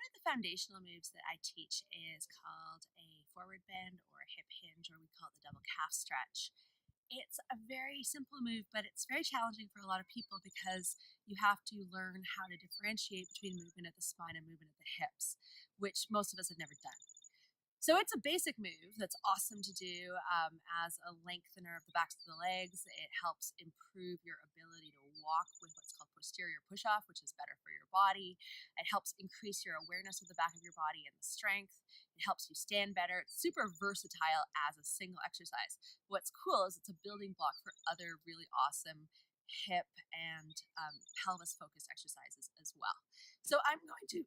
of the foundational moves that I teach is called a forward bend or a hip hinge, or we call it the double calf stretch. It's a very simple move, but it's very challenging for a lot of people because you have to learn how to differentiate between movement at the spine and movement at the hips, which most of us have never done. So it's a basic move that's awesome to do as a lengthener of the backs of the legs. It helps improve your ability to walk with what's called posterior push-off, which is better for your body. It helps increase your awareness of the back of your body and the strength. It helps you stand better. It's super versatile as a single exercise. What's cool is it's a building block for other really awesome hip and pelvis-focused exercises as well. So I'm going to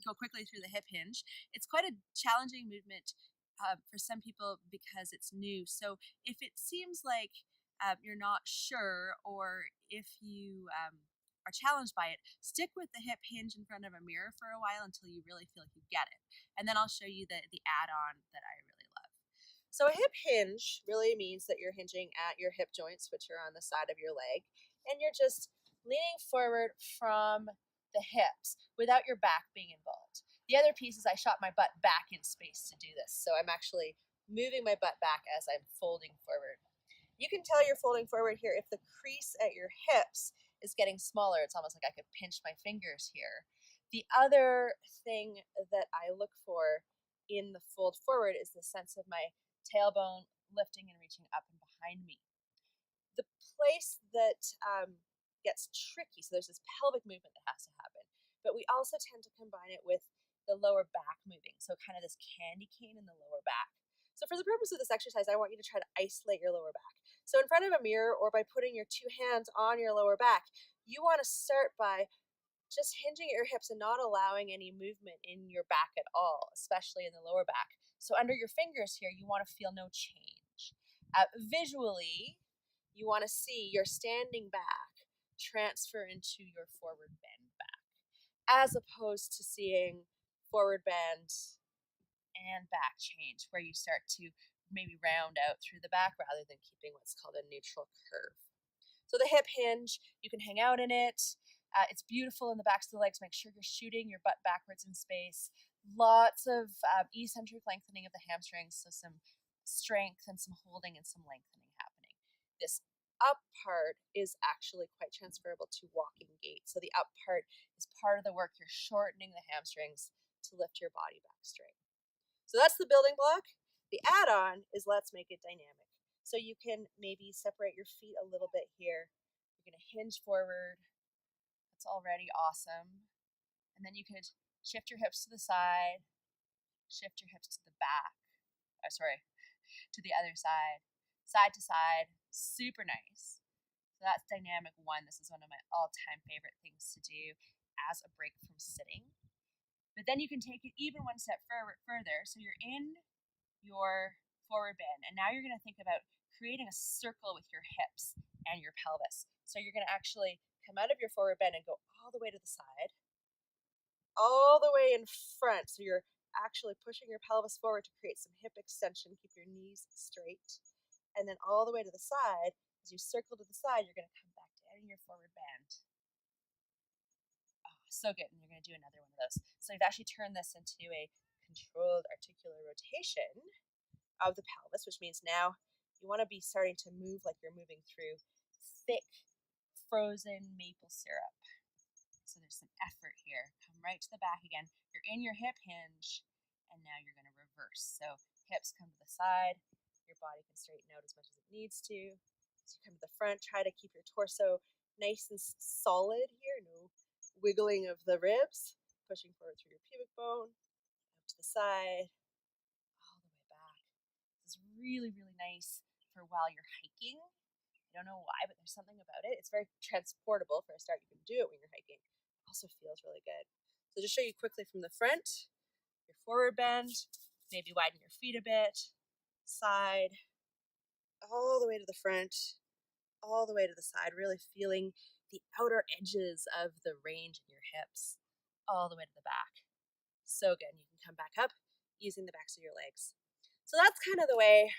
go quickly through the hip hinge. It's quite a challenging movement for some people because it's new. So if it seems like you're not sure, or if you are challenged by it, stick with the hip hinge in front of a mirror for a while until you really feel like you get it. And then I'll show you the add-on that I really love. So a hip hinge really means that you're hinging at your hip joints, which are on the side of your leg, and you're just leaning forward from the hips without your back being involved. The other piece is I shot my butt back in space to do this, so I'm actually moving my butt back as I'm folding forward. You can tell you're folding forward here if the crease at your hips is getting smaller. It's almost like I could pinch my fingers here. The other thing that I look for in the fold forward is the sense of my tailbone lifting and reaching up and behind me. The place that gets tricky, so there's this pelvic movement that has to happen, but we also tend to combine it with the lower back moving, so kind of this candy cane in the lower back. So for the purpose of this exercise, I want you to try to isolate your lower back. So in front of a mirror or by putting your two hands on your lower back, you want to start by just hinging at your hips and not allowing any movement in your back at all, especially in the lower back. So under your fingers here, you want to feel no change. Visually, you want to see your standing back transfer into your forward bend back, as opposed to seeing forward bend and back change, where you start to maybe round out through the back rather than keeping what's called a neutral curve. So the hip hinge, you can hang out in it. It's beautiful in the backs of the legs. Make sure you're shooting your butt backwards in space. Lots of eccentric lengthening of the hamstrings, so some strength and some holding and some lengthening happening. This up part is actually quite transferable to walking gait. So the up part is part of the work. You're shortening the hamstrings to lift your body back straight. So that's the building block. The add-on is let's make it dynamic. So you can maybe separate your feet a little bit here. You're going to hinge forward. That's already awesome. And then you could shift your hips to the side, shift your hips to the back. To the other side to side. Super nice. So that's dynamic one. This is one of my all-time favorite things to do as a break from sitting. But then you can take it even one step further. So you're in your forward bend, and now you're going to think about creating a circle with your hips and your pelvis. So you're going to actually come out of your forward bend and go all the way to the side, all the way in front. So you're actually pushing your pelvis forward to create some hip extension. Keep your knees straight. And then all the way to the side, as you circle to the side, you're going to come back down in your forward bend. Oh, so good. And you're going to do another one of those. So you've actually turned this into a controlled articular rotation of the pelvis, which means now you want to be starting to move like you're moving through thick, frozen maple syrup. So there's some effort here. Come right to the back again. You're in your hip hinge, and now you're going to reverse. So hips come to the side. Your body can straighten out as much as it needs to. So you come to the front. Try to keep your torso nice and solid here. No wiggling of the ribs. Pushing forward through your pubic bone. Up to the side. All the way back. This is really, really nice for while you're hiking. I don't know why, but there's something about it. It's very transportable for a start. You can do it when you're hiking. It also feels really good. So just show you quickly from the front, your forward bend, maybe widen your feet a bit, side, all the way to the front, all the way to the side, really feeling the outer edges of the range in your hips, all the way to the back. So good. And you can come back up using the backs of your legs. So that's kind of the way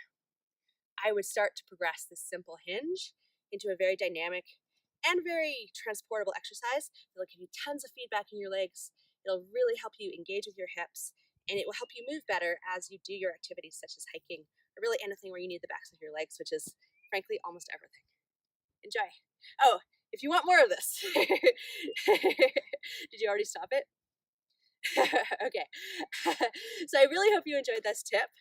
I would start to progress this simple hinge into a very dynamic and very transportable exercise. It'll give you tons of feedback in your legs. It'll really help you engage with your hips, and it will help you move better as you do your activities such as hiking, or really anything where you need the backs of your legs, which is frankly almost everything. Enjoy. Oh, if you want more of this, did you already stop it? Okay. So I really hope you enjoyed this tip.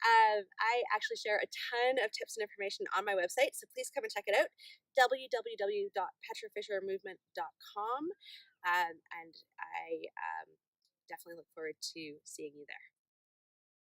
I actually share a ton of tips and information on my website, so please come and check it out, www.petrafishermovement.com. And I definitely look forward to seeing you there.